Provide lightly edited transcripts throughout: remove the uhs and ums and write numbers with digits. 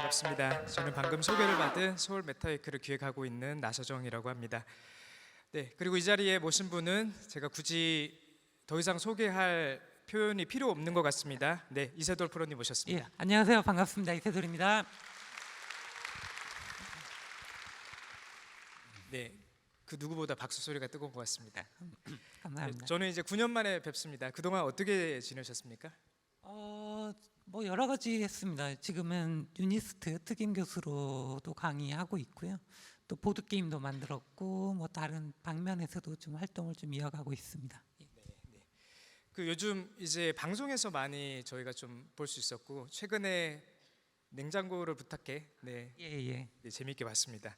반갑습니다. 저는 방금 소개를 받은 서울 메타위크를 기획하고 있는 나서정이라고 합니다. 네, 그리고 이 자리에 모신 분은 제가 굳이 더 이상 소개할 표현이 필요 없는 것 같습니다. 네, 이세돌 프로님 모셨습니다. 예, 안녕하세요. 반갑습니다. 이세돌입니다. 네, 그 누구보다 박수 소리가 뜨거운 것 같습니다. 감사합니다. 네, 저는 이제 9년 만에 뵙습니다. 그동안 어떻게 지내셨습니까? 뭐 여러 가지 했습니다. 지금은 유니스트 특임 교수로도 강의하고 있고요. 또 보드 게임도 만들었고 뭐 다른 방면에서도 좀 활동을 좀 이어가고 있습니다. 그 요즘 이제 방송에서 많이 저희가 좀 볼 수 있었고 최근에 냉장고를 부탁해 예. 네, 재미있게 봤습니다.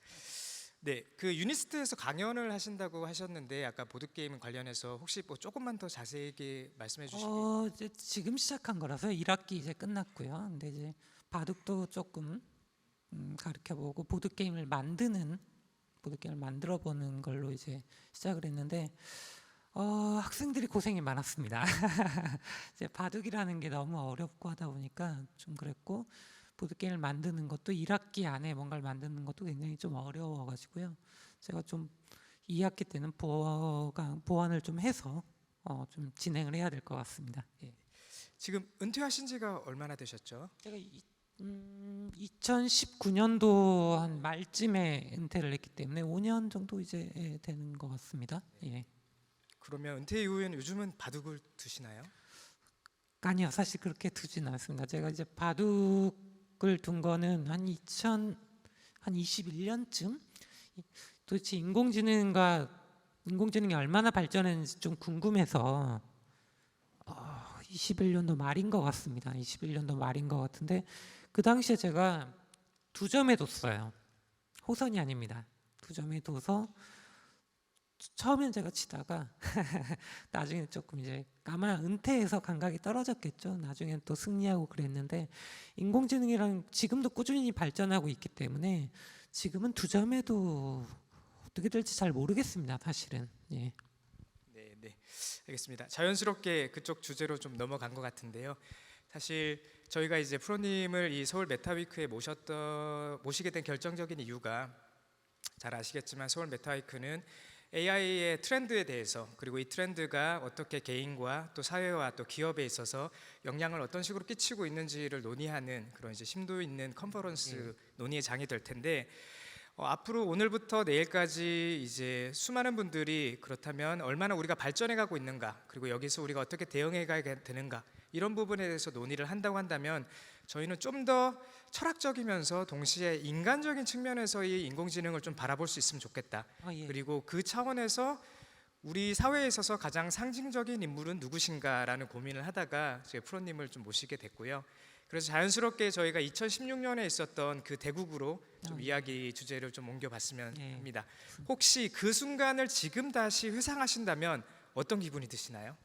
네, 그 유니스트에서 강연을 하신다고 하셨는데 아까 보드 게임 관련해서 혹시 뭐 조금만 더 자세하게 말씀해 주시겠어요? 이제 지금 시작한 거라서 1학기 이제 끝났고요. 근데 이제 바둑도 조금 가르쳐보고 보드 게임을 만들어 보는 걸로 이제 시작을 했는데 학생들이 고생이 많았습니다. 이제 바둑이라는 게 너무 어렵고 하다 보니까 좀 그랬고 보드게임을 만드는 것도 1학기 안에 뭔가를 만드는 것도 굉장히 좀 어려워가지고요. 제가 좀 2학기 때는 보완을 좀 해서 좀 진행을 해야 될 것 같습니다. 예. 지금 은퇴하신 지가 얼마나 되셨죠? 제가 2019년도 한 말쯤에 은퇴를 했기 때문에 5년 정도 이제 되는 것 같습니다. 예. 그러면 은퇴 이후에는 요즘은 바둑을 두시나요? 아니요, 사실 그렇게 두진 않습니다. 제가 이제 바둑을 둔 거는 한 21년쯤. 도대체 인공지능이 얼마나 발전했는지 좀 궁금해서 21년도 말인 것 같습니다. 21년도 말인 것 같은데 그 당시에 제가 2점에 뒀어요. 호선이 아닙니다. 2점에 둬서 처음엔 제가 치다가 나중에 조금 이제 아마 은퇴해서 감각이 떨어졌겠죠. 나중엔 또 승리하고 그랬는데 인공지능이랑 지금도 꾸준히 발전하고 있기 때문에 지금은 2점에도 어떻게 될지 잘 모르겠습니다. 사실은. 예. 네, 알겠습니다. 자연스럽게 그쪽 주제로 좀 넘어간 것 같은데요. 사실 저희가 이제 프로님을 이 서울 메타위크에 모시게 된 결정적인 이유가 잘 아시겠지만 서울 메타위크는 AI의 트렌드에 대해서 그리고 이 트렌드가 어떻게 개인과 또 사회와 또 기업에 있어서 영향을 어떤 식으로 끼치고 있는지를 논의하는 그런 이제 심도 있는 컨퍼런스 논의의 장이 될 텐데 앞으로 오늘부터 내일까지 이제 수많은 분들이 그렇다면 얼마나 우리가 발전해 가고 있는가 그리고 여기서 우리가 어떻게 대응해 가야 되는가 이런 부분에 대해서 논의를 한다고 한다면 저희는 좀 더 철학적이면서 동시에 인간적인 측면에서의 인공지능을 좀 바라볼 수 있으면 좋겠다. 예. 그리고 그 차원에서 우리 사회에 있어서 가장 상징적인 인물은 누구신가라는 고민을 하다가 저희 프로님을 좀 모시게 됐고요. 그래서 자연스럽게 저희가 2016년에 있었던 그 대국으로 좀 이야기 주제를 좀 옮겨봤으면 합니다. 혹시 그 순간을 지금 다시 회상하신다면 어떤 기분이 드시나요?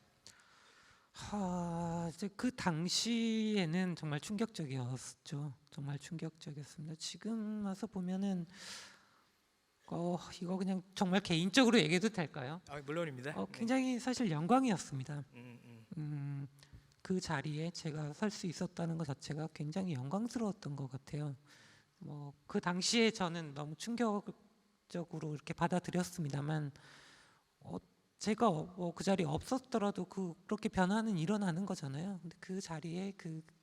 이제 그 당시에는 정말 충격적이었죠. 정말 충격적이었습니다. 지금 와서 보면은 이거 그냥 정말 개인적으로 얘기해도 될까요? 물론입니다. 굉장히 사실 영광이었습니다. 그 자리에 제가 설 수 있었다는 것 자체가 굉장히 영광스러웠던 것 같아요. 뭐 그 당시에 저는 너무 충격적으로 이렇게 받아들였습니다만 제가 그 자리에 없었더라도 그렇게 변화는 일어나는 거잖아요. 근데 그 자리에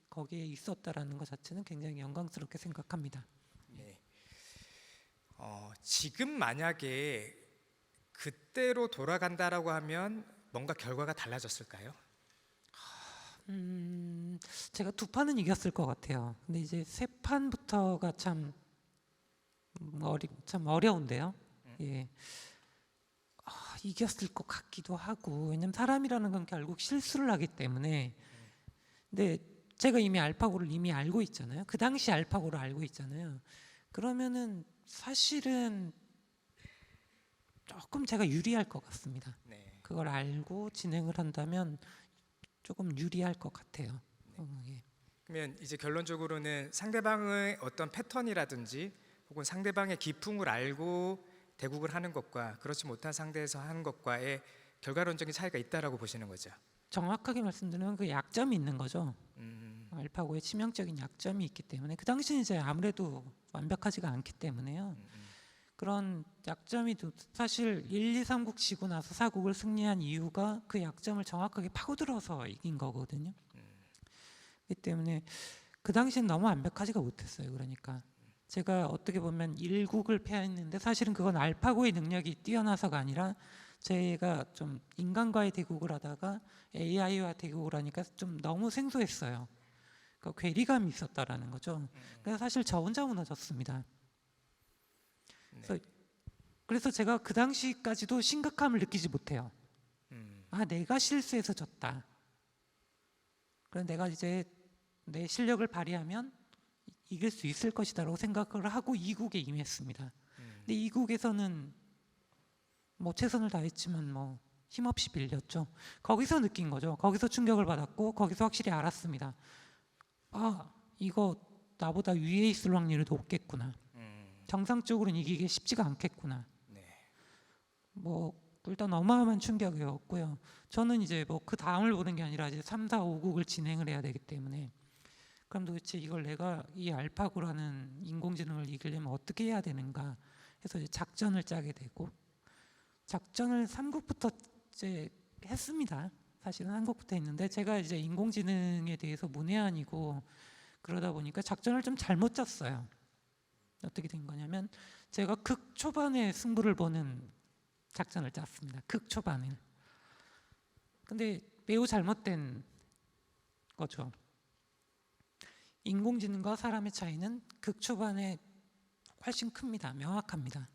거기에 있었다라는 것 자체는 굉장히 영광스럽게 생각합니다. 네. 지금 만약에 그때로 돌아간다라고 하면 뭔가 결과가 달라졌을까요? 제가 2판은 이겼을 것 같아요. 근데 이제 3판부터가 참 어려운데요. 예. 이겼을 것 같기도 하고 왜냐면 사람이라는 건 결국 실수를 하기 때문에 근데 제가 이미 알파고를 이미 알고 있잖아요. 그 당시 알파고를 알고 있잖아요. 그러면은 사실은 조금 제가 유리할 것 같습니다. 네. 그걸 알고 진행을 한다면 조금 유리할 것 같아요. 예. 그러면 이제 결론적으로는 상대방의 어떤 패턴이라든지 혹은 상대방의 기풍을 알고 대국을 하는 것과 그렇지 못한 상대에서 하는 것과의 결과론적인 차이가 있다라고 보시는 거죠. 정확하게 말씀드리면 그 약점이 있는 거죠. 알파고의 치명적인 약점이 있기 때문에 그 당시는 이제 아무래도 완벽하지가 않기 때문에요. 그런 약점이 사실 1, 2, 3국 지고 나서 4국을 승리한 이유가 그 약점을 정확하게 파고들어서 이긴 거거든요. 그렇기 때문에 그 당시엔 너무 완벽하지가 못했어요. 그러니까 제가 어떻게 보면 1국을 패했는데 사실은 그건 알파고의 능력이 뛰어나서가 아니라 제가 좀 인간과의 대국을 하다가 AI와 대국을 하니까 좀 너무 생소했어요. 그 괴리감이 있었다라는 거죠. 그래서 사실 저 혼자 무너졌습니다. 그래서 제가 그 당시까지도 심각함을 느끼지 못해요. 아, 내가 실수해서 졌다. 그럼 내가 이제 내 실력을 발휘하면 이길 수 있을 것이다라고 생각을 하고 2국에 임했습니다. 근데 2국에서는 뭐 최선을 다했지만 뭐 힘없이 빌렸죠. 거기서 느낀 거죠. 거기서 충격을 받았고 거기서 확실히 알았습니다. 아, 이거 나보다 위에 있을 확률이 높겠구나. 정상적으로는 이기기 쉽지가 않겠구나. 뭐 일단 어마어마한 충격이었고요. 저는 이제 뭐 그 다음을 보는 게 아니라 이제 3, 4, 5국을 진행을 해야 되기 때문에 그럼 도대체 이걸 내가 이 알파고라는 인공지능을 이기려면 어떻게 해야 되는가 해서 이제 작전을 짜게 되고 작전을 3국부터 이제 했습니다. 사실은 한국부터 했는데 제가 이제 인공지능에 대해서 문외한이고 그러다 보니까 작전을 좀 잘못 짰어요. 어떻게 된 거냐면 제가 극 초반에 승부를 보는 작전을 짰습니다. 극 초반에. 근데 매우 잘못된 거죠. 인공지능과 사람의 차이는 극 초반에 훨씬 큽니다. 명확합니다.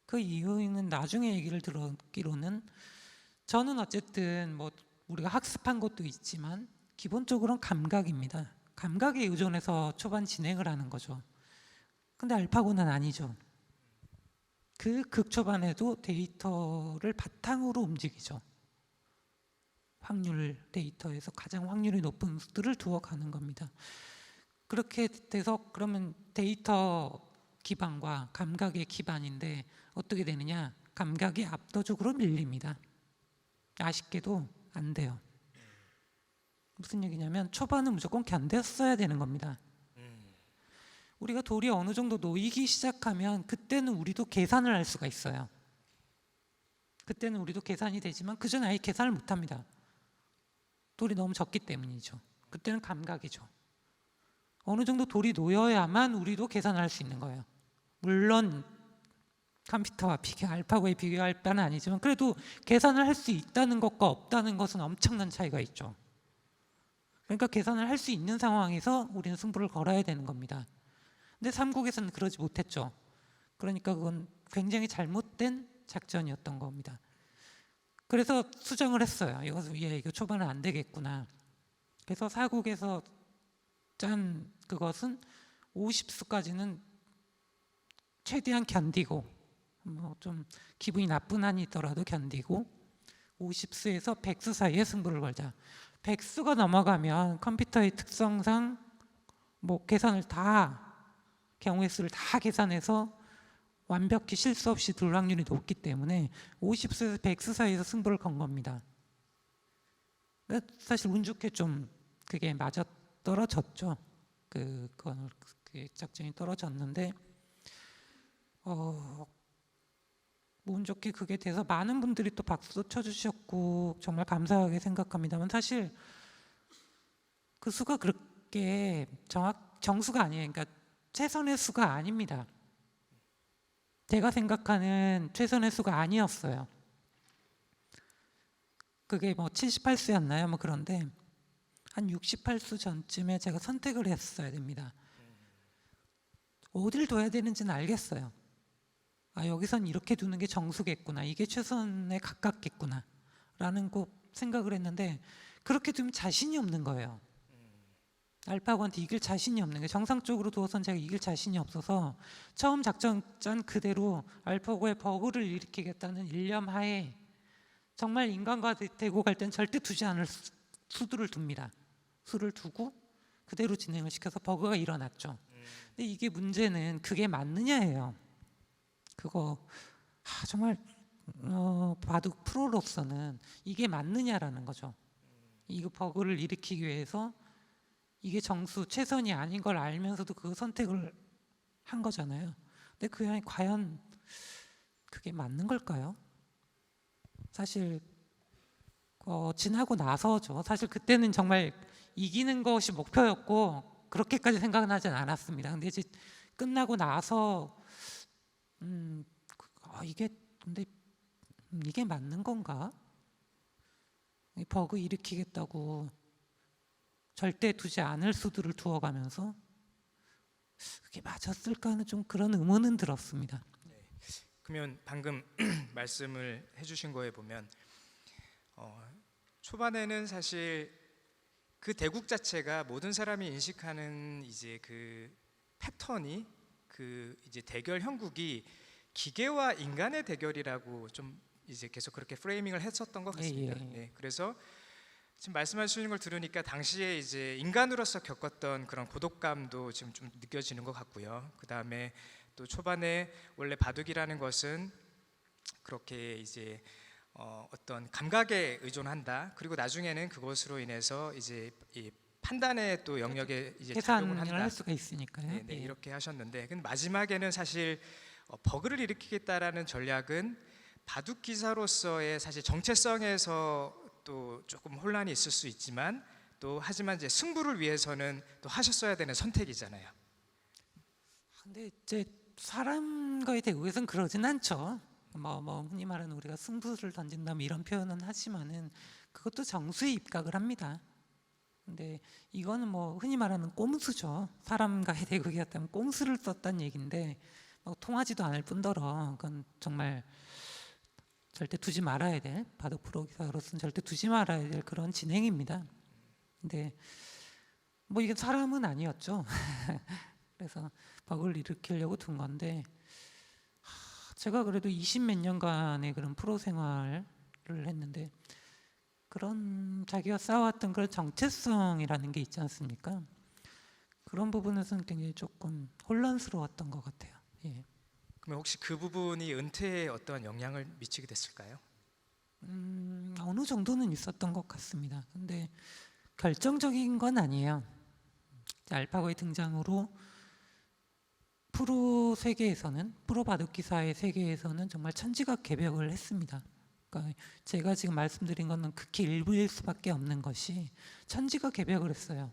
그 이유는 나중에 얘기를 들었기로는 저는 어쨌든 뭐 우리가 학습한 것도 있지만 기본적으로는 감각입니다. 감각에 의존해서 초반 진행을 하는 거죠. 근데 알파고는 아니죠. 그 극초반에도 데이터를 바탕으로 움직이죠. 확률 데이터에서 가장 확률이 높은 수들을 두어 가는 겁니다. 그렇게 돼서 그러면 데이터 기반과 감각의 기반인데 어떻게 되느냐? 감각이 압도적으로 밀립니다. 아쉽게도 안 돼요. 무슨 얘기냐면 초반은 무조건 견뎠어야 되는 겁니다. 우리가 돌이 어느 정도 놓이기 시작하면 그때는 우리도 계산을 할 수가 있어요. 그때는 우리도 계산이 되지만 그전 아예 계산을 못합니다. 돌이 너무 적기 때문이죠. 그때는 감각이죠. 어느 정도 돌이 놓여야만 우리도 계산을 할 수 있는 거예요. 물론 컴퓨터와 알파고에 비교할 바는 아니지만 그래도 계산을 할 수 있다는 것과 없다는 것은 엄청난 차이가 있죠. 그러니까 계산을 할 수 있는 상황에서 우리는 승부를 걸어야 되는 겁니다. 근데 3국에서는 그러지 못했죠. 그러니까 그건 굉장히 잘못된 작전이었던 겁니다. 그래서 수정을 했어요. 이거 초반은 안 되겠구나. 그래서 4국에서 짠 그것은 50수까지는 최대한 견디고 뭐 좀 기분이 나쁜 한이 있더라도 견디고 50수에서 100수 사이에 승부를 걸자. 100수가 넘어가면 컴퓨터의 특성상 뭐 계산을 다 경우의 수를 다 계산해서 완벽히 실수 없이 둘 확률이 높기 때문에 50수에서 100수 사이에서 승부를 건 겁니다. 사실 운 좋게 좀 그게 맞아 떨어졌죠. 그 작전이 떨어졌는데 운 좋게 그게 돼서 많은 분들이 또 박수도 쳐주셨고 정말 감사하게 생각합니다만 사실 그 수가 그렇게 정수가 아니에요. 그러니까 최선의 수가 아닙니다. 제가 생각하는 최선의 수가 아니었어요. 그게 뭐 78수였나요? 뭐 그런데 한 68수 전쯤에 제가 선택을 했어야 됩니다. 어디를 둬야 되는지는 알겠어요. 아, 여기선 이렇게 두는 게 정수겠구나. 이게 최선에 가깝겠구나. 라는 거 생각을 했는데 그렇게 두면 자신이 없는 거예요. 알파고한테 이길 자신이 없는 게 정상적으로 두어선 제가 이길 자신이 없어서 처음 작전 짠 그대로 알파고의 버그를 일으키겠다는 일념 하에 정말 인간과 대고 갈 땐 절대 두지 않을 수들을 둡니다. 수를 두고 그대로 진행을 시켜서 버그가 일어났죠. 근데 이게 문제는 그게 맞느냐예요. 그거 정말 바둑 프로로서는 이게 맞느냐라는 거죠. 이 버그를 일으키기 위해서 이게 정수 최선이 아닌 걸 알면서도 그 선택을 한 거잖아요. 근데 과연 그게 맞는 걸까요? 사실 지나고 나서죠. 사실 그때는 정말 이기는 것이 목표였고 그렇게까지 생각은 하진 않았습니다. 근데 이제 끝나고 나서 이게 근데 이게 맞는 건가? 이 버그 일으키겠다고 절대 두지 않을 수들을 두어가면서 그게 맞았을까 하는 좀 그런 의문은 들었습니다. 그러면 방금 말씀을 해주신 거에 보면 초반에는 사실 그 대국 자체가 모든 사람이 인식하는 이제 그 패턴이 그 이제 대결 형국이 기계와 인간의 대결이라고 좀 이제 계속 그렇게 프레이밍을 했었던 것 같습니다. 예. 네, 그래서 지금 말씀하시는 걸 들으니까 당시에 이제 인간으로서 겪었던 그런 고독감도 지금 좀 느껴지는 것 같고요. 그 다음에 또 초반에 원래 바둑이라는 것은 그렇게 이제 어떤 감각에 의존한다. 그리고 나중에는 그것으로 인해서 이제 이 판단의 또 영역에 이제 작용을 계산을 한다. 할 수가 있으니까요. 네, 네, 이렇게 하셨는데, 근데 마지막에는 사실 버그를 일으키겠다라는 전략은 바둑 기사로서의 사실 정체성에서 또 조금 혼란이 있을 수 있지만 또 하지만 이제 승부를 위해서는 또 하셨어야 되는 선택이잖아요. 근데 이제 사람과의 대국에서는 그러진 않죠. 흔히 말하는 우리가 승부를 던진다 이런 표현은 하지만은 그것도 정수에 입각을 합니다. 근데 이거는 흔히 말하는 꼼수죠. 사람과의 대국이었다면 꼼수를 썼다는 얘기인데 통하지도 않을 뿐더러 그건 정말 절대 두지 말아야 될, 바둑 프로 기사로서는 절대 두지 말아야 될 그런 진행입니다. 근데 이게 사람은 아니었죠. 그래서 버그를 일으키려고 둔 건데 제가 그래도 20몇 년간의 그런 프로 생활을 했는데 그런 자기가 쌓아왔던 그런 정체성이라는 게 있지 않습니까? 그런 부분에서는 굉장히 조금 혼란스러웠던 것 같아요. 예. 그러면 혹시 그 부분이 은퇴에 어떤 영향을 미치게 됐을까요? 어느 정도는 있었던 것 같습니다. 근데 결정적인 건 아니에요. 알파고의 등장으로 프로 세계에서는, 프로 바둑기사의 세계에서는 정말 천지가 개벽을 했습니다. 그러니까 제가 지금 말씀드린 거는 극히 일부일 수밖에 없는 것이 천지가 개벽을 했어요.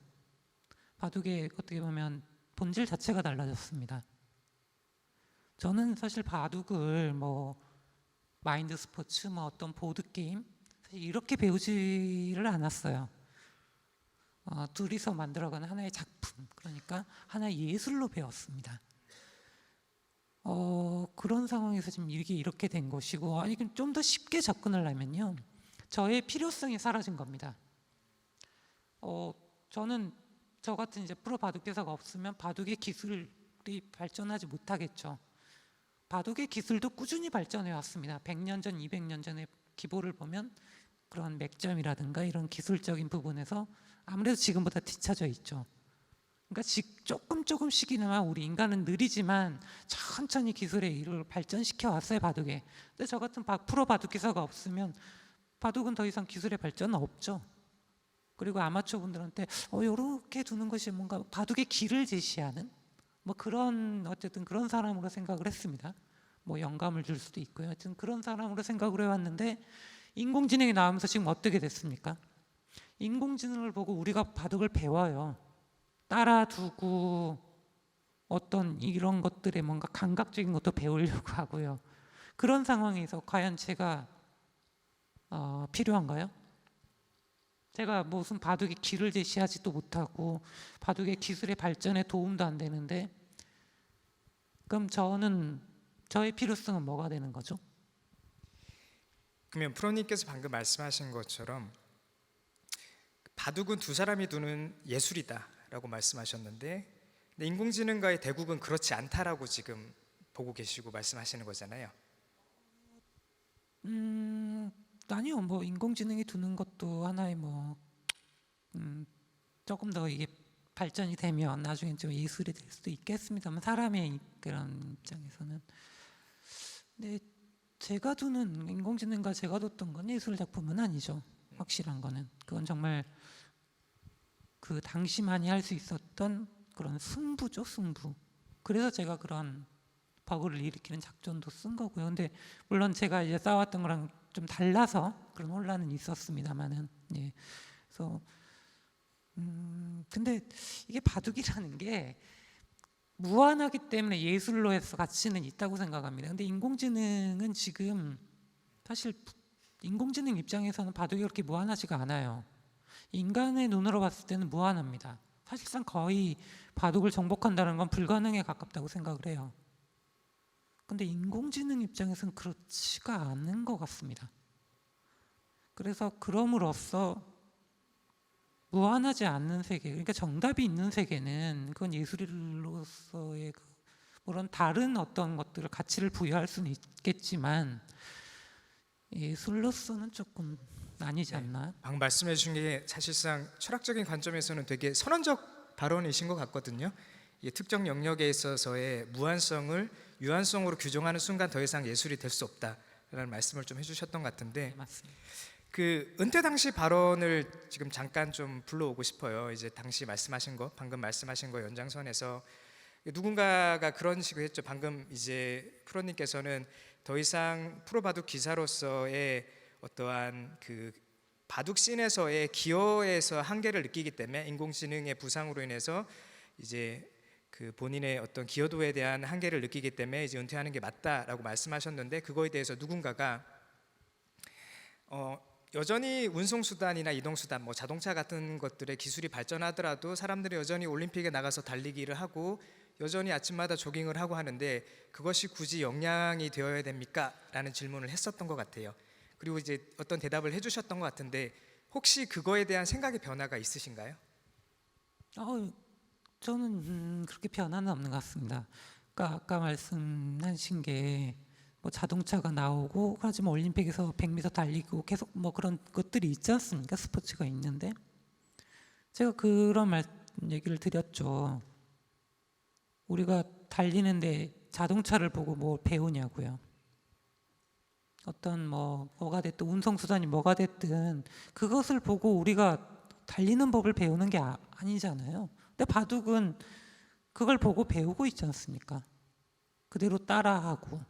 바둑의 어떻게 보면 본질 자체가 달라졌습니다. 저는 사실 바둑을 마인드 스포츠, 어떤 보드 게임 이렇게 배우지를 않았어요. 둘이서 만들어가는 하나의 작품, 그러니까 하나의 예술로 배웠습니다. 그런 상황에서 지금 이게 이렇게 된 것이고, 아니 좀 더 쉽게 접근을 하면요, 저의 필요성이 사라진 겁니다. 저는 저 같은 이제 프로 바둑기사가 없으면 바둑의 기술이 발전하지 못하겠죠. 바둑의 기술도 꾸준히 발전해 왔습니다. 100년 전, 200년 전의 기보를 보면 그런 맥점이라든가 이런 기술적인 부분에서 아무래도 지금보다 뒤처져 있죠. 그러니까 조금씩이나마 우리 인간은 느리지만 천천히 기술의 이를 발전시켜 왔어요, 바둑에. 근데 저 같은 프로 바둑기사가 없으면 바둑은 더 이상 기술의 발전은 없죠. 그리고 아마추어 분들한테 이렇게 두는 것이 뭔가 바둑의 길을 제시하는 그런 어쨌든 그런 사람으로 생각을 했습니다. 영감을 줄 수도 있고요. 하여튼 그런 사람으로 생각을 해왔는데 인공지능이 나오면서 지금 어떻게 됐습니까? 인공지능을 보고 우리가 바둑을 배워요. 따라두고 어떤 이런 것들의 뭔가 감각적인 것도 배우려고 하고요. 그런 상황에서 과연 제가 필요한가요? 제가 무슨 바둑의 길을 제시하지도 못하고 바둑의 기술의 발전에 도움도 안 되는데 그럼 저의 필요성은 뭐가 되는 거죠? 그러면 프로님께서 방금 말씀하신 것처럼 바둑은 두 사람이 두는 예술이다라고 말씀하셨는데, 근데 인공지능과의 대국은 그렇지 않다라고 지금 보고 계시고 말씀하시는 거잖아요. 아니요, 인공지능이 두는 것도 하나의 조금 더 이게 발전이 되면 나중에 좀 예술이 될 수도 있겠습니다만 사람의 그런 입장에서는. 근데 제가 두는 인공지능과 제가 뒀던 건 예술 작품은 아니죠. 확실한 거는 그건 정말 그 당시만이 할 수 있었던 그런 승부죠, 승부. 그래서 제가 그런 버그를 일으키는 작전도 쓴 거고요. 근데 물론 제가 이제 싸웠던 거랑 좀 달라서 그런 혼란은 있었습니다만은, 예. 그래서 근데 이게 바둑이라는 게 무한하기 때문에 예술로서 가치는 있다고 생각합니다. 근데 인공지능은 지금 사실 인공지능 입장에서는 바둑이 그렇게 무한하지가 않아요. 인간의 눈으로 봤을 때는 무한합니다. 사실상 거의 바둑을 정복한다는 건 불가능에 가깝다고 생각을 해요. 근데 인공지능 입장에서는 그렇지가 않은 것 같습니다. 그래서 그럼으로써 무한하지 않는 세계, 그러니까 정답이 있는 세계는 그건 예술로서의 물론 다른 어떤 것들을 가치를 부여할 수는 있겠지만 예술로서는 조금 아니지 않나? 방금 말씀해 주신 게 사실상 철학적인 관점에서는 되게 선언적 발언이신 것 같거든요. 이 특정 영역에 있어서의 무한성을 유한성으로 규정하는 순간 더 이상 예술이 될 수 없다라는 말씀을 좀 해주셨던 것 같은데, 네, 맞습니다. 그 은퇴 당시 발언을 지금 잠깐 좀 불러오고 싶어요. 이제 당시 말씀하신 거, 방금 말씀하신 거 연장선에서 누군가가 그런 식으로 했죠. 방금 이제 프로님께서는 더 이상 프로 바둑 기사로서의 어떠한 그 바둑 씬에서의 기여에서 한계를 느끼기 때문에 인공지능의 부상으로 인해서 이제 그 본인의 어떤 기여도에 대한 한계를 느끼기 때문에 이제 은퇴하는 게 맞다라고 말씀하셨는데, 그거에 대해서 누군가가 여전히 운송수단이나 이동수단, 뭐 자동차 같은 것들의 기술이 발전하더라도 사람들이 여전히 올림픽에 나가서 달리기를 하고 여전히 아침마다 조깅을 하고 하는데 그것이 굳이 역량이 되어야 됩니까? 라는 질문을 했었던 것 같아요. 그리고 이제 어떤 대답을 해주셨던 것 같은데, 혹시 그거에 대한 생각의 변화가 있으신가요? 저는 그렇게 변화는 없는 것 같습니다. 그러니까 아까 말씀하신 게 뭐 자동차가 나오고 하지만 올림픽에서 100m 달리고 계속 뭐 그런 것들이 있지 않습니까? 스포츠가 있는데 제가 그런 얘기를 드렸죠. 우리가 달리는데 자동차를 보고 뭐 배우냐고요. 어떤 뭐가 됐든 운송수단이 뭐가 됐든 그것을 보고 우리가 달리는 법을 배우는 게 아니잖아요. 근데 바둑은 그걸 보고 배우고 있지 않습니까? 그대로 따라하고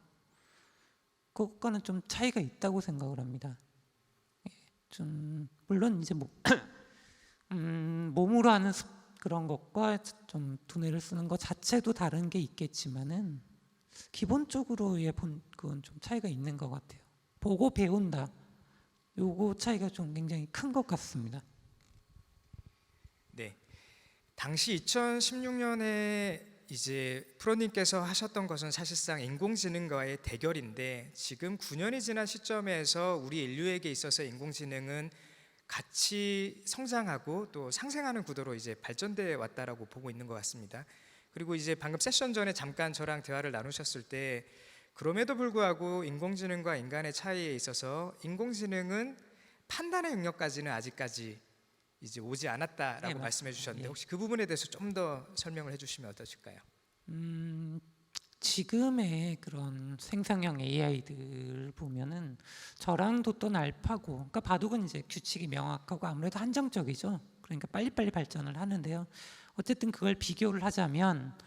그것과는 좀 차이가 있다고 생각을 합니다. 좀 물론 이제 몸으로 하는 그런 것과 좀 두뇌를 쓰는 것 자체도 다른 게 있겠지만은 기본적으로의 그건 좀 차이가 있는 것 같아요. 보고 배운다. 요거 차이가 좀 굉장히 큰 것 같습니다. 네. 당시 2016년에 이제 프로님께서 하셨던 것은 사실상 인공지능과의 대결인데, 지금 9년이 지난 시점에서 우리 인류에게 있어서 인공지능은 같이 성장하고 또 상생하는 구도로 이제 발전돼 왔다라고 보고 있는 것 같습니다. 그리고 이제 방금 세션 전에 잠깐 저랑 대화를 나누셨을 때 그럼에도 불구하고 인공지능과 인간의 차이에 있어서 인공지능은 판단의 영역까지는 아직까지 이제 오지 않았다라고 네, 말씀해 주셨는데, 예. 혹시 그 부분에 대해서 좀 더 설명을 해주시면 어떠실까요? 지금의 그런 생성형 AI들 보면은 저랑도 또 알파고, 그러니까 바둑은 이제 규칙이 명확하고 아무래도 한정적이죠. 그러니까 빨리빨리 발전을 하는데요. 어쨌든 그걸 비교를 하자면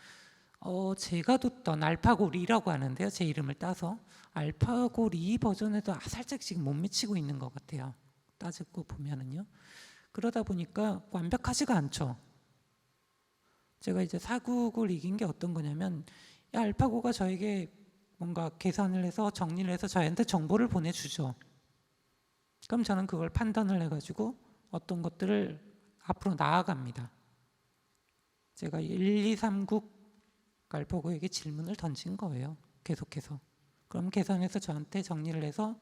제가 뒀던 알파고 리라고 하는데요. 제 이름을 따서 알파고 리 버전에도 살짝 지금 못 미치고 있는 것 같아요. 따지고 보면은요. 그러다 보니까 완벽하지가 않죠. 제가 이제 사국을 이긴 게 어떤 거냐면 알파고가 저에게 뭔가 계산을 해서 정리를 해서 저한테 정보를 보내주죠. 그럼 저는 그걸 판단을 해가지고 어떤 것들을 앞으로 나아갑니다. 제가 1, 2, 3국 알파고에게 질문을 던진 거예요. 계속해서. 그럼 계산해서 저한테 정리를 해서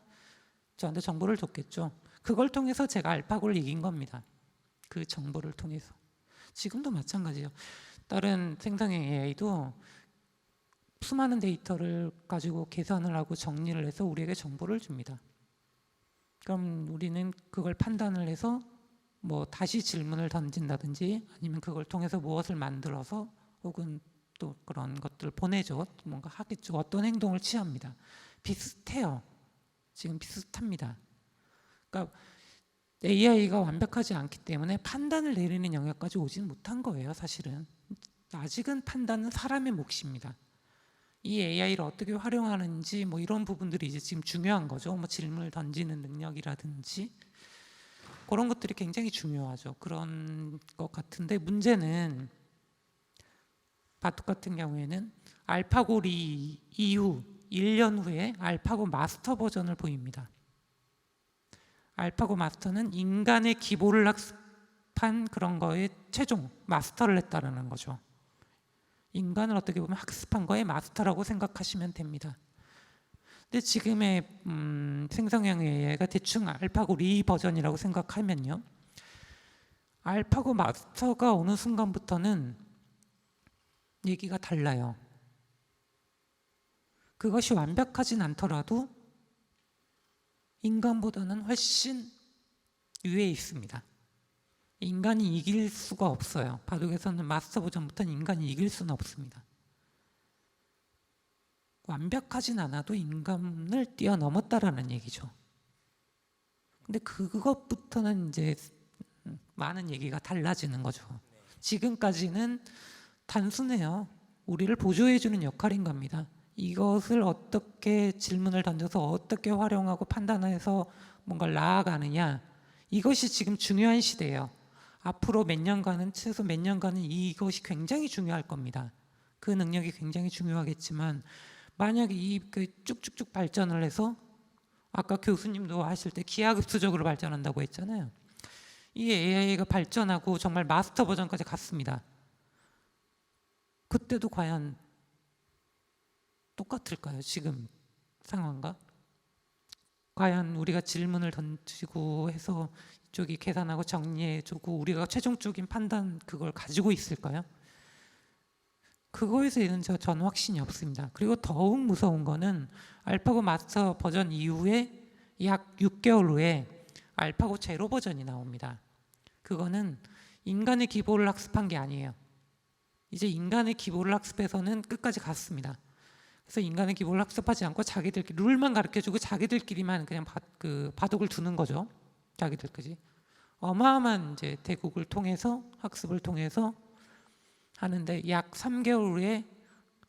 저한테 정보를 줬겠죠. 그걸 통해서 제가 알파고를 이긴 겁니다. 그 정보를 통해서. 지금도 마찬가지예요. 다른 생성형 AI도 수많은 데이터를 가지고 계산을 하고 정리를 해서 우리에게 정보를 줍니다. 그럼 우리는 그걸 판단을 해서 뭐 다시 질문을 던진다든지 아니면 그걸 통해서 무엇을 만들어서 혹은 또 그런 것들을 보내줘 뭔가 하겠죠. 어떤 행동을 취합니다. 비슷해요. 지금 비슷합니다. 그러니까 AI가 완벽하지 않기 때문에 판단을 내리는 영역까지 오지는 못한 거예요. 사실은 아직은 판단은 사람의 몫입니다. 이 AI를 어떻게 활용하는지 뭐 이런 부분들이 이제 지금 중요한 거죠. 뭐 질문을 던지는 능력이라든지 그런 것들이 굉장히 중요하죠. 그런 것 같은데 문제는 바둑 같은 경우에는 알파고 리 이후 1년 후에 알파고 마스터 버전을 보입니다. 알파고 마스터는 인간의 기보를 학습한 그런 거에 최종 마스터를 했다는 거죠. 인간을 어떻게 보면 학습한 거에 마스터라고 생각하시면 됩니다. 근데 지금의 생성형 AI가 대충 알파고 리 버전이라고 생각하면요, 알파고 마스터가 어느 순간부터는 얘기가 달라요. 그것이 완벽하진 않더라도 인간보다는 훨씬 위에 있습니다. 인간이 이길 수가 없어요. 바둑에서는 마스터 버전부터는 인간이 이길 수는 없습니다. 완벽하진 않아도 인간을 뛰어넘었다라는 얘기죠. 근데 그것부터는 이제 많은 얘기가 달라지는 거죠. 지금까지는 단순해요. 우리를 보조해주는 역할인 겁니다. 이것을 어떻게 질문을 던져서 어떻게 활용하고 판단해서 뭔가를 나아가느냐, 이것이 지금 중요한 시대예요. 앞으로 몇 년간은, 최소 몇 년간은 이것이 굉장히 중요할 겁니다. 그 능력이 굉장히 중요하겠지만 만약에 그 쭉쭉쭉 발전을 해서 아까 교수님도 하실 때 기하급수적으로 발전한다고 했잖아요. 이 AI가 발전하고 정말 마스터 버전까지 갔습니다. 그때도 과연 똑같을까요? 지금 상황과? 과연 우리가 질문을 던지고 해서 이쪽이 계산하고 정리해주고 우리가 최종적인 판단 그걸 가지고 있을까요? 그거에 대해서는 저는 확신이 없습니다. 그리고 더욱 무서운 거는 알파고 마스터 버전 이후에 약 6개월 후에 알파고 제로 버전이 나옵니다. 그거는 인간의 기보를 학습한 게 아니에요. 이제 인간의 기보를 학습해서는 끝까지 갔습니다. 그래서 인간의 기보를 학습하지 않고 자기들끼리 룰만 가르쳐주고 자기들끼리만 그냥 바둑을 두는 거죠. 자기들끼리 어마어마한 이제 대국을 통해서 학습을 통해서 하는데 약 3개월 후에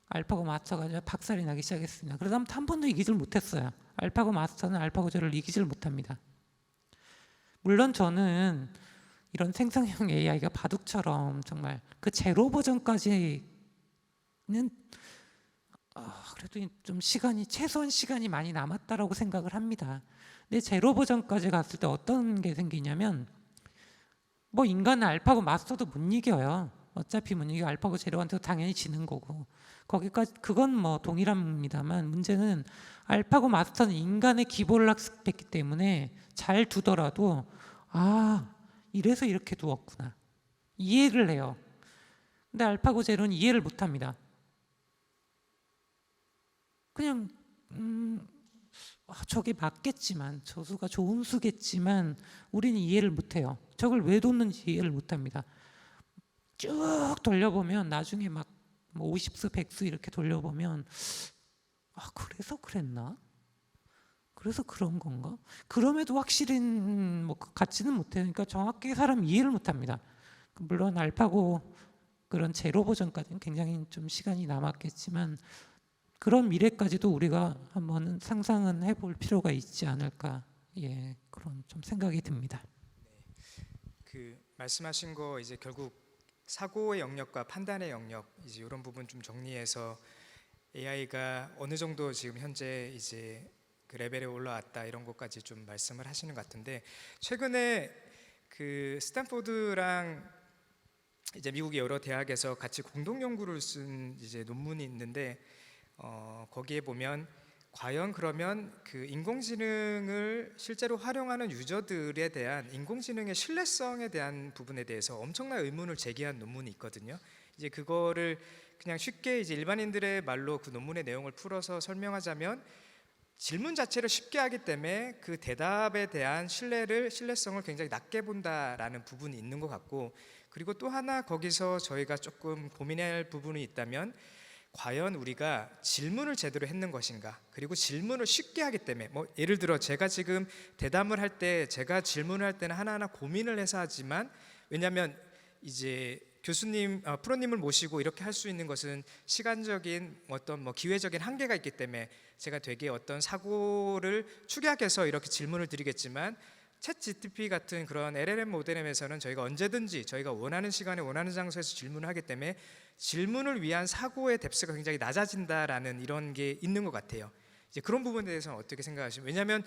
알파고 마스터가 박살이 나기 시작했습니다. 그러다 한 번도 이기질 못했어요. 알파고 마스터는 알파고 제로를 이기질 못합니다. 물론 저는 이런 생성형 AI가 바둑처럼 정말 그 제로 버전까지는 그래도 좀 최소한 시간이 많이 남았다라고 생각을 합니다. 근데 제로 버전까지 갔을 때 어떤 게 생기냐면 뭐 인간은 알파고 마스터도 못 이겨요. 어차피 못 이겨. 알파고 제로한테도 당연히 지는 거고 거기까지 그건 뭐 동일합니다만 문제는 알파고 마스터는 인간의 기보를 학습했기 때문에 잘 두더라도 이래서 이렇게 두었구나 이해를 해요. 근데 알파고 제로는 이해를 못합니다. 그냥 저게 맞겠지만 저 수가 좋은 수겠지만 우리는 이해를 못해요. 저걸 왜 뒀는지 이해를 못합니다. 쭉 돌려보면 나중에 막 50수 100수 이렇게 돌려보면 그래서 그랬나? 그래서 그런 건가? 그럼에도 확실히 같지는 못해요. 그러니까 정확히 사람 이해를 못합니다. 물론 알파고 그런 제로 버전까지는 굉장히 좀 시간이 남았겠지만 그런 미래까지도 우리가 한번 상상은 해볼 필요가 있지 않을까, 그런 좀 생각이 듭니다. 그 말씀하신 거 이제 결국 사고의 영역과 판단의 영역 이제 이런 부분 좀 정리해서 AI가 어느 정도 지금 현재 이제 그 레벨에 올라왔다 이런 것까지 좀 말씀을 하시는 것 같은데 최근에 그 스탠포드랑 이제 미국의 여러 대학에서 같이 공동 연구를 쓴 이제 논문이 있는데 거기에 보면 과연 그러면 그 인공지능을 실제로 활용하는 유저들에 대한 인공지능의 신뢰성에 대한 부분에 대해서 엄청난 의문을 제기한 논문이 있거든요. 이제 그거를 그냥 쉽게 이제 일반인들의 말로 그 논문의 내용을 풀어서 설명하자면 질문 자체를 쉽게 하기 때문에 그 대답에 대한 신뢰성을 굉장히 낮게 본다라는 부분이 있는 것 같고 그리고 또 하나 거기서 저희가 조금 고민해야 할 부분이 있다면 과연 우리가 질문을 제대로 했는 것인가? 그리고 질문을 쉽게 하기 때문에 뭐 예를 들어 제가 지금 대담을 할 때 제가 질문을 할 때는 하나하나 고민을 해서 하지만 왜냐하면 이제 교수님, 프로님을 모시고 이렇게 할 수 있는 것은 시간적인 어떤 뭐 기회적인 한계가 있기 때문에 제가 되게 어떤 사고를 축약해서 이렇게 질문을 드리겠지만 챗 GTP 같은 그런 LLM 모델에서는 저희가 언제든지 저희가 원하는 시간에 원하는 장소에서 질문을 하기 때문에 질문을 위한 사고의 뎁스가 굉장히 낮아진다라는 이런 게 있는 것 같아요. 이제 그런 부분에 대해서는 어떻게 생각하시나요? 왜냐하면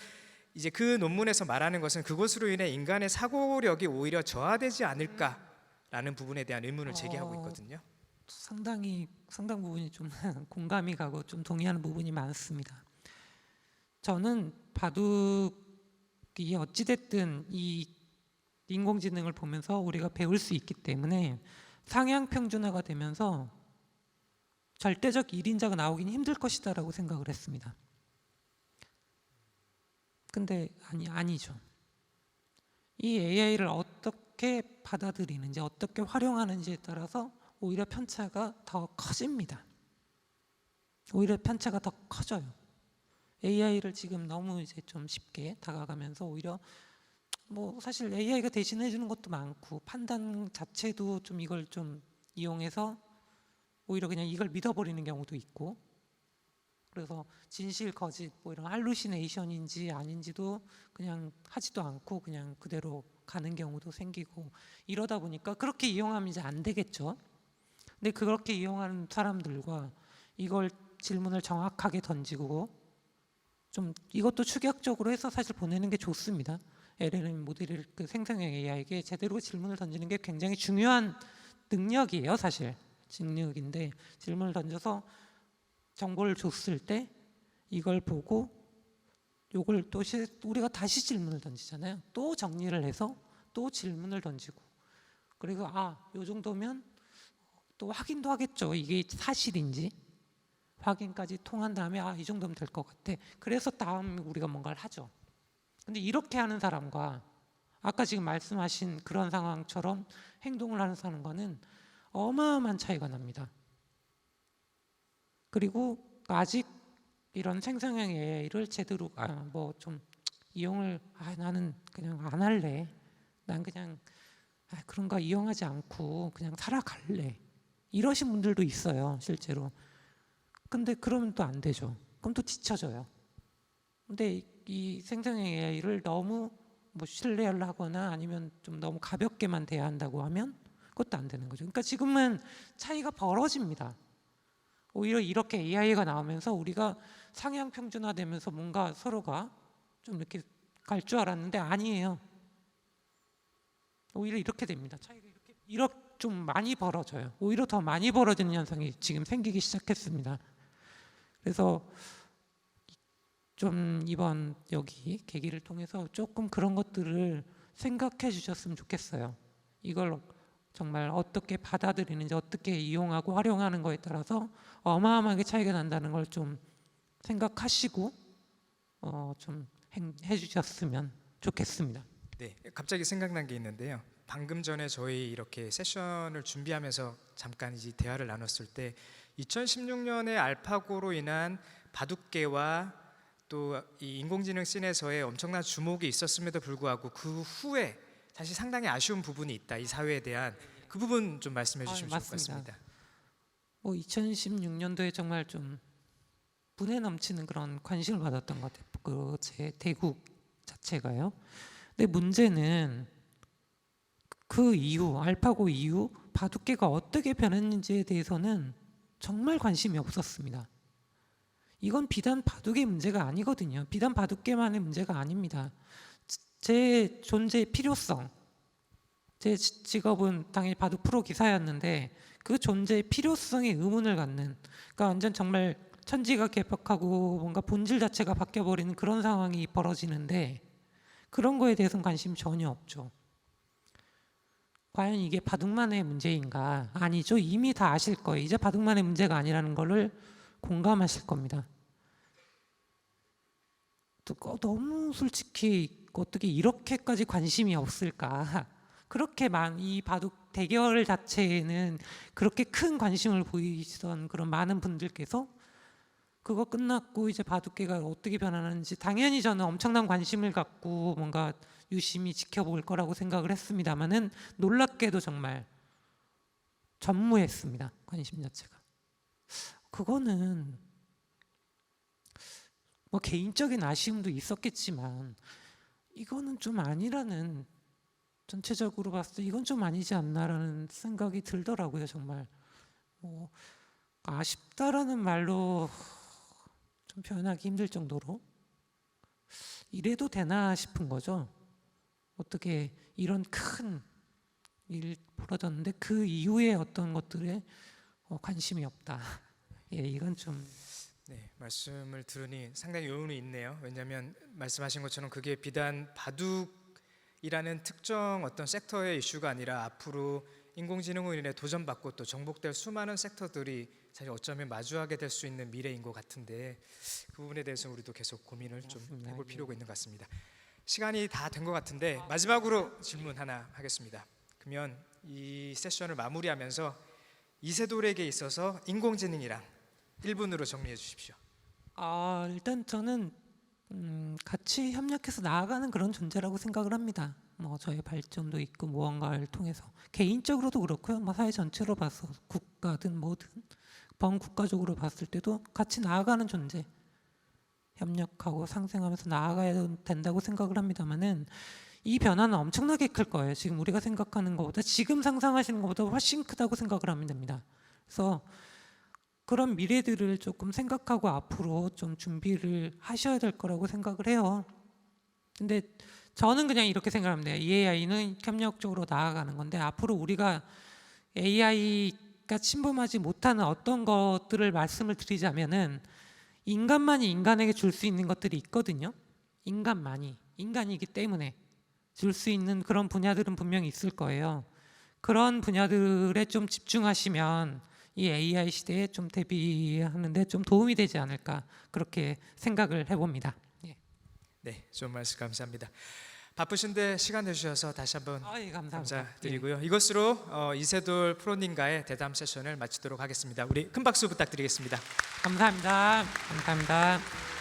이제 그 논문에서 말하는 것은 그것으로 인해 인간의 사고력이 오히려 저하되지 않을까라는 부분에 대한 의문을 제기하고 있거든요. 상당 부분이 좀 공감이 가고 좀 동의하는 부분이 많습니다. 저는 바둑이 어찌됐든 이 인공지능을 보면서 우리가 배울 수 있기 때문에 상향 평준화가 되면서 절대적 1인자가 나오긴 힘들 것이다라고 생각을 했습니다. 근데 아니죠. 이 AI를 어떻게 받아들이는지 어떻게 활용하는지에 따라서 오히려 편차가 더 커집니다. 오히려 편차가 더 커져요. AI를 지금 너무 이제 좀 쉽게 다가가면서 오히려 뭐 사실 AI가 대신해 주는 것도 많고 판단 자체도 좀 이걸 좀 이용해서 오히려 그냥 이걸 믿어버리는 경우도 있고 그래서 진실 거짓 뭐 이런 할루시네이션인지 아닌지도 그냥 하지도 않고 그냥 그대로 가는 경우도 생기고 이러다 보니까 그렇게 이용하면 이제 안 되겠죠. 근데 그렇게 이용하는 사람들과 이걸 질문을 정확하게 던지고 좀 이것도 추격적으로 해서 사실 보내는 게 좋습니다. LLM 모델을 그 생성형 AI에게 제대로 질문을 던지는 게 굉장히 중요한 능력이에요. 사실 능력인데 질문을 던져서 정보를 줬을 때 이걸 보고 요걸 또 우리가 다시 질문을 던지잖아요. 또 정리를 해서 또 질문을 던지고 그리고 요 정도면 또 확인도 하겠죠. 이게 사실인지 확인까지 통한 다음에 이 정도면 될 것 같아. 그래서 다음 우리가 뭔가를 하죠. 근데 이렇게 하는 사람과 아까 지금 말씀하신 그런 상황처럼 행동을 하는 사람과는 어마어마한 차이가 납니다. 그리고 아직 이런 생성형 AI를 제대로 뭐 좀 이용을 나는 그냥 안 할래. 난 그냥 그런 거 이용하지 않고 그냥 살아갈래. 이러신 분들도 있어요, 실제로. 근데 그러면 또 안 되죠. 그럼 또 지쳐져요. 근데 이 생성형 AI를 너무 뭐 신뢰를 하거나 아니면 좀 너무 가볍게만 대한다고 하면 그것도 안 되는 거죠. 그러니까 지금은 차이가 벌어집니다. 오히려 이렇게 AI가 나오면서 우리가 상향 평준화되면서 뭔가 서로가 좀 이렇게 갈 줄 알았는데 아니에요. 오히려 이렇게 됩니다. 차이가 이렇게 좀 많이 벌어져요. 오히려 더 많이 벌어지는 현상이 지금 생기기 시작했습니다. 그래서 좀 이번 여기 계기를 통해서 조금 그런 것들을 생각해 주셨으면 좋겠어요. 이걸 정말 어떻게 받아들이는지 어떻게 이용하고 활용하는 거에 따라서 어마어마하게 차이가 난다는 걸 좀 생각하시고 좀 해주셨으면 좋겠습니다. 네, 갑자기 생각난 게 있는데요. 방금 전에 저희 이렇게 세션을 준비하면서 잠깐 이제 대화를 나눴을 때 2016년에 알파고로 인한 바둑계와 또 이 인공지능 씬에서의 엄청난 주목이 있었음에도 불구하고 그 후에 사실 상당히 아쉬운 부분이 있다. 이 사회에 대한 그 부분 좀 말씀해 주시면 좋을 것 같습니다. 2016년도에 정말 좀 분에 넘치는 그런 관심을 받았던 것 같아요. 그 제 대국 자체가요. 근데 문제는 그 이후 알파고 이후 바둑계가 어떻게 변했는지에 대해서는 정말 관심이 없었습니다. 이건 비단 바둑의 문제가 아니거든요. 비단 바둑계만의 문제가 아닙니다. 제 존재의 필요성, 제 직업은 당연히 바둑 프로 기사였는데 그 존재의 필요성에 의문을 갖는, 그러니까 완전 정말 천지가 개벽하고 뭔가 본질 자체가 바뀌어버리는 그런 상황이 벌어지는데 그런 거에 대해서는 관심이 전혀 없죠. 과연 이게 바둑만의 문제인가? 아니죠. 이미 다 아실 거예요. 이제 바둑만의 문제가 아니라는 거를 공감하실 겁니다. 너무 솔직히 어떻게 이렇게까지 관심이 없을까? 그렇게 이 바둑 대결 자체에는 그렇게 큰 관심을 보이시던 그런 많은 분들께서 그거 끝났고 이제 바둑계가 어떻게 변하는지 당연히 저는 엄청난 관심을 갖고 뭔가 유심히 지켜볼 거라고 생각을 했습니다만은 놀랍게도 정말 전무했습니다. 관심 자체가. 그거는 뭐 개인적인 아쉬움도 있었겠지만 이거는 좀 아니라는, 전체적으로 봤을 때 이건 좀 아니지 않나라는 생각이 들더라고요. 정말 뭐 아쉽다라는 말로 좀 표현하기 힘들 정도로 이래도 되나 싶은 거죠. 어떻게 이런 큰 일 벌어졌는데 그 이후에 어떤 것들에 관심이 없다. 예, 이건 좀 네, 말씀을 들으니 상당히 의문이 있네요. 왜냐하면 말씀하신 것처럼 그게 비단 바둑이라는 특정 어떤 섹터의 이슈가 아니라 앞으로 인공지능으로 인해 도전받고 또 정복될 수많은 섹터들이 사실 어쩌면 마주하게 될 수 있는 미래인 것 같은데 그 부분에 대해서 우리도 계속 고민을 좀 맞습니다. 해볼 필요가 있는 것 같습니다. 시간이 다 된 것 같은데 마지막으로 질문 하나 하겠습니다. 그러면 이 세션을 마무리하면서 이세돌에게 있어서 인공지능이랑 1분으로 정리해 주십시오. 일단 저는 같이 협력해서 나아가는 그런 존재라고 생각을 합니다. 뭐 저의 발전도 있고 무언가를 통해서 개인적으로도 그렇고요. 뭐 사회 전체로 봐서 국가든 뭐든 범국가적으로 봤을 때도 같이 나아가는 존재, 협력하고 상생하면서 나아가야 된다고 생각을 합니다만은 이 변화는 엄청나게 클 거예요. 지금 우리가 생각하는 것보다, 지금 상상하시는 것보다 훨씬 크다고 생각을 하면 됩니다. 그래서 그런 미래들을 조금 생각하고 앞으로 좀 준비를 하셔야 될 거라고 생각을 해요. 근데 저는 그냥 이렇게 생각합니다. 이 AI는 협력적으로 나아가는 건데 앞으로 우리가 AI가 침범하지 못하는 어떤 것들을 말씀을 드리자면은 인간만이 인간에게 줄 수 있는 것들이 있거든요. 인간만이, 인간이기 때문에 줄 수 있는 그런 분야들은 분명히 있을 거예요. 그런 분야들에 좀 집중하시면 이 AI 시대에 좀 대비하는데 좀 도움이 되지 않을까, 그렇게 생각을 해봅니다. 예. 네, 좋은 말씀 감사합니다. 바쁘신데 시간 내주셔서 다시 한번 예, 감사합니다. 감사드리고요. 이것으로 이세돌 프로님과의 대담 세션을 마치도록 하겠습니다. 우리 큰 박수 부탁드리겠습니다. 감사합니다. 감사합니다.